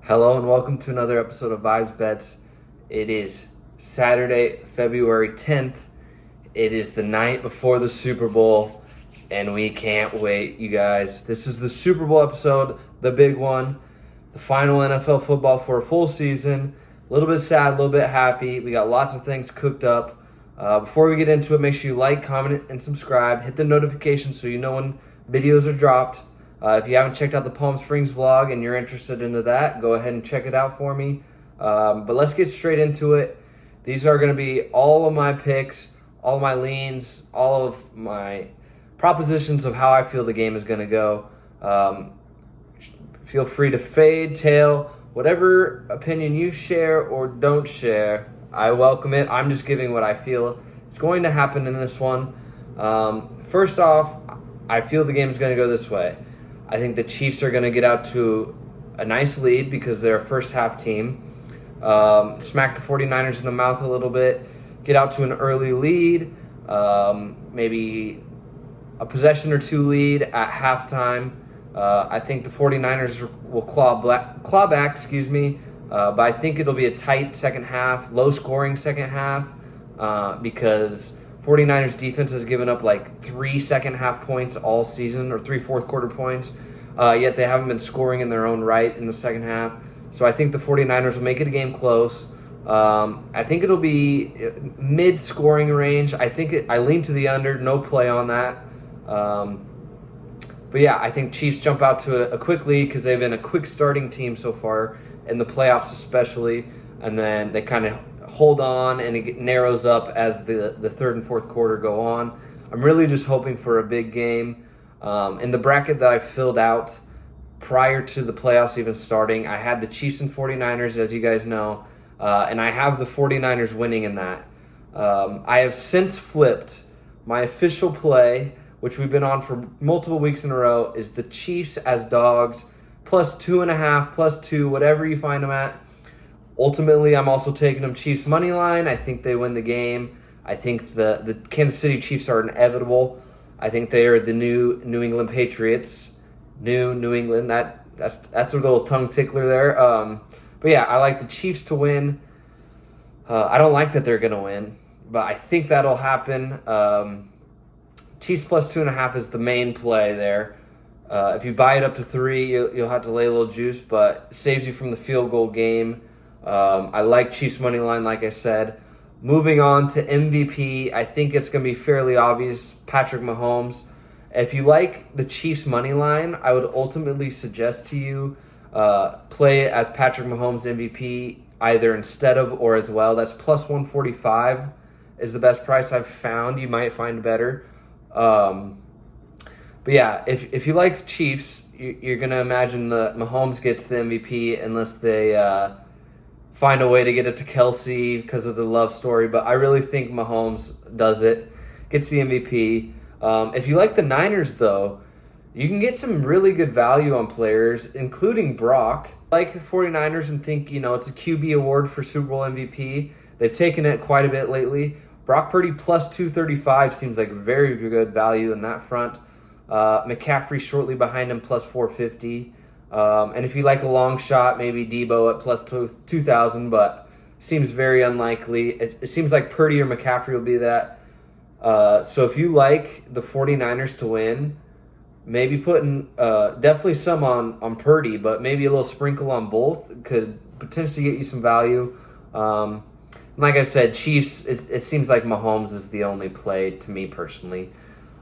Hello and welcome to another episode of VibesBets. It is Saturday, February 10th. It is the night before the Super Bowl, and we can't wait, you guys. This is the Super Bowl episode, the big one, the final NFL football for a full season. A little bit sad, a little bit happy. We got lots of things cooked up. Before we get into it, make sure you like, comment, and subscribe. Hit the notifications so you know when videos are dropped. If you haven't checked out the Palm Springs vlog and you're interested into that, go ahead and check it out for me. But let's get straight into it. These are going to be all of my picks, all of my leans, all of my propositions of how I feel the game is going to go. Feel free to fade, tail, whatever opinion you share or don't share. I welcome it. I'm just giving what I feel is going to happen in this one. First off, I feel the game is going to go this way. I think the Chiefs are going to get out to a nice lead because they're a first-half team. Smack the 49ers in the mouth a little bit. Get out to an early lead. Maybe a possession or two lead at halftime. I think the 49ers will claw back, but I think it'll be a tight second half, low-scoring second half because 49ers defense has given up like 3 second-half points all season, or 3 fourth-quarter points, yet they haven't been scoring in their own right in the second half. So I think the 49ers will make it a game close. I think it'll be mid-scoring range. I lean to the under, no play on that. But yeah, I think Chiefs jump out to a quick lead because they've been a quick starting team so far, in the playoffs especially, and then they kind of hold on and it narrows up as the third and fourth quarter go on. I'm really just hoping for a big game. In the bracket that I filled out prior to the playoffs even starting, I had the Chiefs and 49ers, as you guys know, and I have the 49ers winning in that. I have since flipped my official play, which we've been on for multiple weeks in a row, is the Chiefs as dogs, plus 2.5, plus 2, whatever you find them at. Ultimately, I'm also taking them Chiefs money line. I think they win the game. I think the Kansas City Chiefs are inevitable. I think they are the New England Patriots. New England. That's a little tongue tickler there. But yeah, I like the Chiefs to win. I don't like that they're going to win, but I think that'll happen. Chiefs plus 2.5 is the main play there. If you buy it up to 3, you'll have to lay a little juice, but it saves you from the field goal game. I like Chiefs money line, like I said. Moving on to MVP, I think it's going to be fairly obvious, Patrick Mahomes. If you like the Chiefs money line, I would ultimately suggest to you play it as Patrick Mahomes MVP, either instead of or as well. That's plus 145 is the best price I've found. You might find better. But yeah, if you like Chiefs, you're going to imagine that Mahomes gets the MVP unless they find a way to get it to Kelsey because of the love story. But I really think Mahomes does it, gets the MVP. If you like the Niners, though, you can get some really good value on players, including Brock. I like the 49ers and think, it's a QB award for Super Bowl MVP. They've taken it quite a bit lately. Brock Purdy plus 235 seems like very good value in that front. McCaffrey shortly behind him plus 450. And if you like a long shot, maybe Debo at plus 2,000, but seems very unlikely. It seems like Purdy or McCaffrey will be that. So if you like the 49ers to win, maybe putting definitely some on Purdy, but maybe a little sprinkle on both could potentially get you some value. Like I said, Chiefs, it seems like Mahomes is the only play to me personally.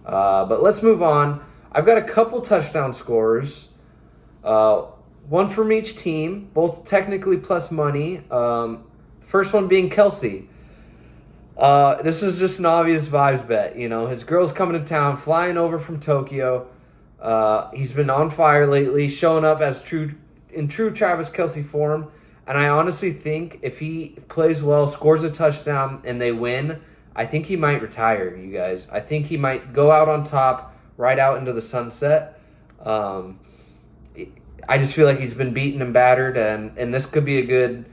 But let's move on. I've got a couple touchdown scorers. One from each team, both technically plus money. The first one being Kelsey. This is just an obvious vibes bet. His girl's coming to town, flying over from Tokyo. He's been on fire lately, showing up as true Travis Kelsey form. And I honestly think if he plays well, scores a touchdown, and they win, I think he might retire, you guys. I think he might go out on top, right out into the sunset. I just feel like he's been beaten and battered, and this could be a good,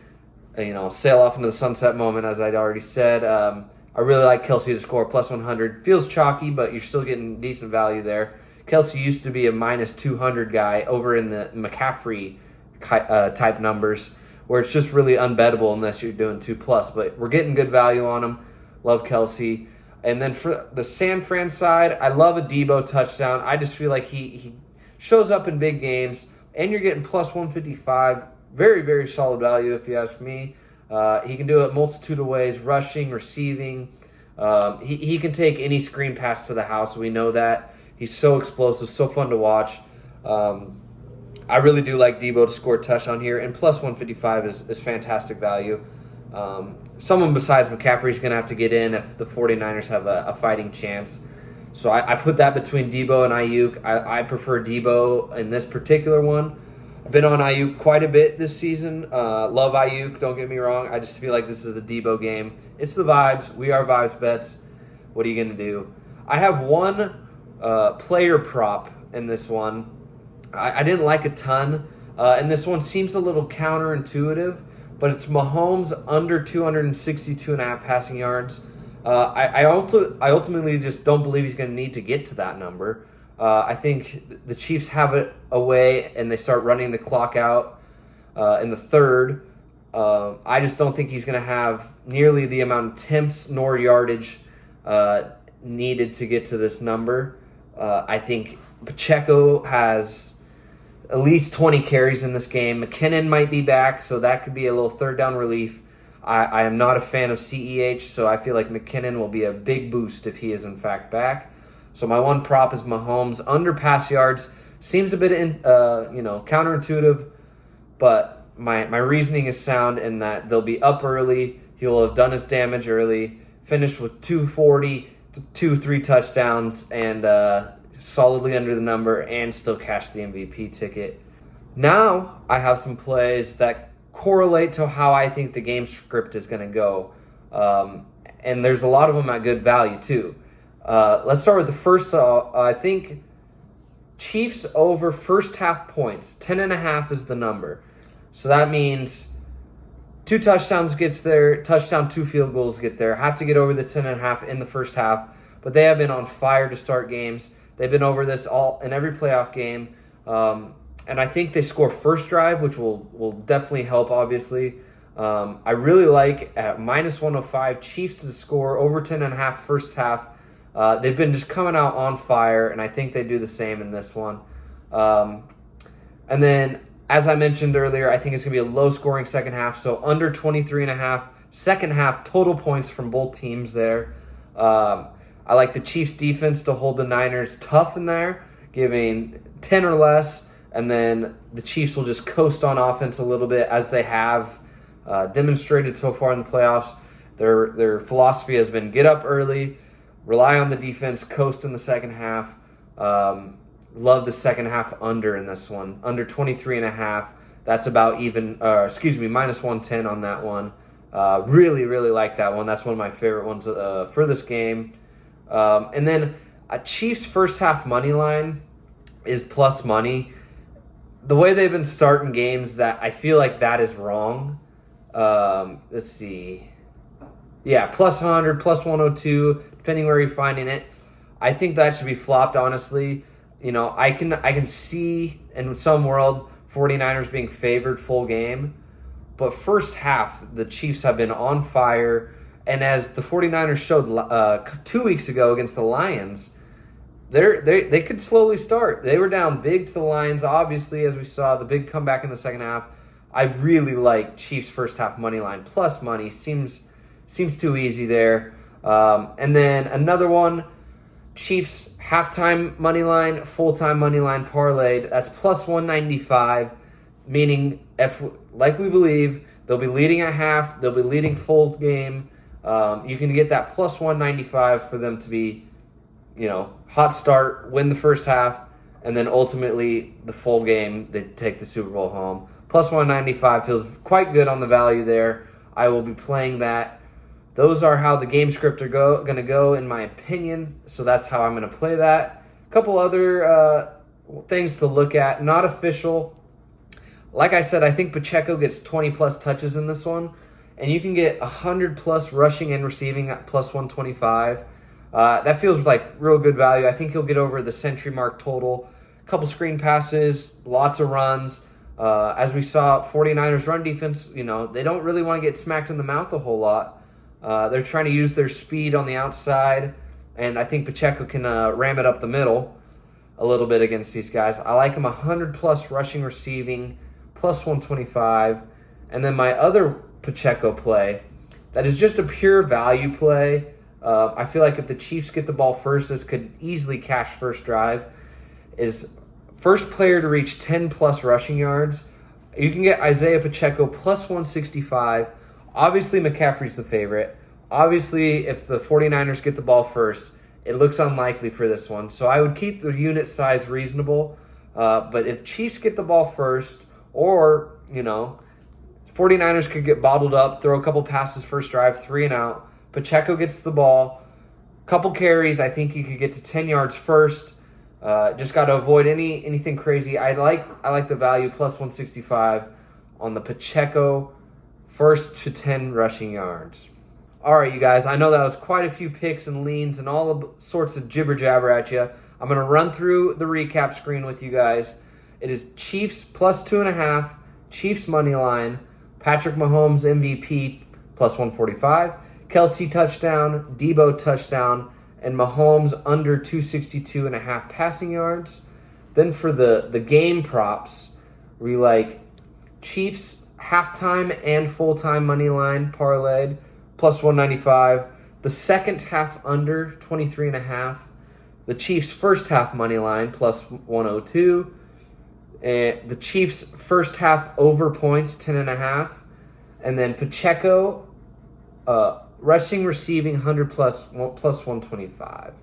sail off into the sunset moment, as I'd already said. I really like Kelsey to score plus 100. Feels chalky, but you're still getting decent value there. Kelsey used to be a minus 200 guy over in the McCaffrey type numbers, where it's just really unbettable unless you're doing 2+. But we're getting good value on him. Love Kelsey. And then for the San Fran side, I love a Debo touchdown. I just feel like he shows up in big games, and you're getting plus 155. Very, very solid value if you ask me. He can do it multitude of ways, rushing, receiving. He can take any screen pass to the house. We know that. He's so explosive, so fun to watch. I really do like Debo to score a touchdown here, and plus 155 is fantastic value. Someone besides McCaffrey is going to have to get in if the 49ers have a fighting chance. So I put that between Debo and Ayuk. I prefer Debo in this particular one. I've been on Ayuk quite a bit this season. Love Ayuk, don't get me wrong. I just feel like this is the Debo game. It's the vibes. We are VibesBets. What are you going to do? I have one player prop in this one. I didn't like a ton. And this one seems a little counterintuitive, but it's Mahomes under 262.5 passing yards. I ultimately just don't believe he's going to need to get to that number. I think the Chiefs have it away, and they start running the clock out in the third. I just don't think he's going to have nearly the amount of attempts nor yardage needed to get to this number. I think Pacheco has at least 20 carries in this game. McKinnon might be back, so that could be a little third down relief. I am not a fan of CEH, so I feel like McKinnon will be a big boost if he is in fact back. So my one prop is Mahomes under pass yards. Seems a bit counterintuitive, but my reasoning is sound in that they'll be up early. He'll have done his damage early, finish with 240, 2-3 touchdowns, and solidly under the number, and still cash the MVP ticket. Now I have some plays that correlate to how I think the game script is going to go. And there's a lot of them at good value too. Let's start with the first. I think Chiefs over first half points. 10.5 is the number. So that means 2 touchdowns gets there, touchdown, 2 field goals get there. Have to get over the 10.5 in the first half. But they have been on fire to start games. They've been over this all in every playoff game. And I think they score first drive, which will definitely help, obviously. I really like at minus 105 Chiefs to score over 10.5 first half. They've been just coming out on fire, and I think they do the same in this one. And then, as I mentioned earlier, I think it's going to be a low-scoring second half, so under 23.5 second half total points from both teams there. I like the Chiefs' defense to hold the Niners tough in there, giving 10 or less, and then the Chiefs will just coast on offense a little bit, as they have demonstrated so far in the playoffs. Their philosophy has been get up early, rely on the defense, coast in the second half. Love the second half under in this one. Under 23.5. That's about even, minus 110 on that one. Really, really like that one. That's one of my favorite ones for this game. And then a Chiefs first half money line is plus money. The way they've been starting games, that I feel like that is wrong. Let's see. Yeah, plus 100, plus 102, depending where you're finding it. I think that should be flopped, honestly. You know, I can see in some world 49ers being favored full game. But first half, the Chiefs have been on fire. And as the 49ers showed 2 weeks ago against the Lions, they could slowly start. They were down big to the Lions, obviously, as we saw, the big comeback in the second half. I really like Chiefs first half money line plus money. Seems too easy there. And then another one, Chiefs halftime money line, full-time money line parlayed. That's plus 195, meaning if, like we believe, they'll be leading at half, they'll be leading full game. You can get that plus 195 for them to be, hot start, win the first half, and then ultimately the full game, they take the Super Bowl home. Plus 195 feels quite good on the value there. I will be playing that. Those are how the game script are going to go, in my opinion. So that's how I'm going to play that. A couple other things to look at. Not official. Like I said, I think Pacheco gets 20-plus touches in this one. And you can get 100-plus rushing and receiving at plus 125. That feels like real good value. I think he'll get over the century mark total. A couple screen passes, lots of runs. As we saw, 49ers run defense, they don't really want to get smacked in the mouth a whole lot. They're trying to use their speed on the outside, and I think Pacheco can ram it up the middle a little bit against these guys. I like him 100+ rushing, receiving, plus 125. And then my other Pacheco play, that is just a pure value play. I feel like if the Chiefs get the ball first, this could easily cash first drive, is first player to reach 10+ rushing yards. You can get Isaiah Pacheco plus 165. Obviously, McCaffrey's the favorite. Obviously, if the 49ers get the ball first, it looks unlikely for this one. So I would keep the unit size reasonable. But if Chiefs get the ball first, or, 49ers could get bottled up, throw a couple passes first drive, 3 and out. Pacheco gets the ball, couple carries. I think he could get to 10 yards first. Just got to avoid anything crazy. I like the value plus 165 on the Pacheco first to 10 rushing yards. All right, you guys. I know that was quite a few picks and leans and all sorts of jibber jabber at you. I'm going to run through the recap screen with you guys. It is Chiefs plus 2.5, Chiefs money line, Patrick Mahomes MVP plus 145, Kelsey touchdown, Debo touchdown, and Mahomes under 262.5 passing yards. Then for the game props, we like Chiefs halftime and full-time money line parlayed, plus 195. The second half under 23.5. The Chiefs first half money line, plus 102. And the Chiefs first half over points, 10.5. And then Pacheco, rushing, receiving, 100 plus 125.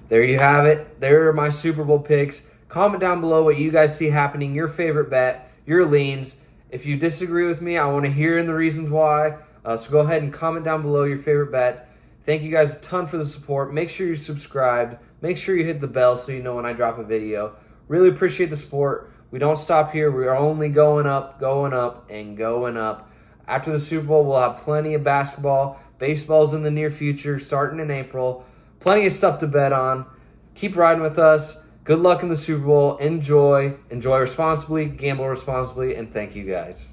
There you have it. There are my Super Bowl picks. Comment down below what you guys see happening, your favorite bet, your leans. If you disagree with me, I want to hear the reasons why. So go ahead and comment down below your favorite bet. Thank you guys a ton for the support. Make sure you're subscribed. Make sure you hit the bell so you know when I drop a video. Really appreciate the support. We don't stop here. We are only going up, and going up. After the Super Bowl, we'll have plenty of basketball. Baseball's in the near future, starting in April. Plenty of stuff to bet on. Keep riding with us. Good luck in the Super Bowl. Enjoy. Enjoy responsibly, gamble responsibly, and thank you guys.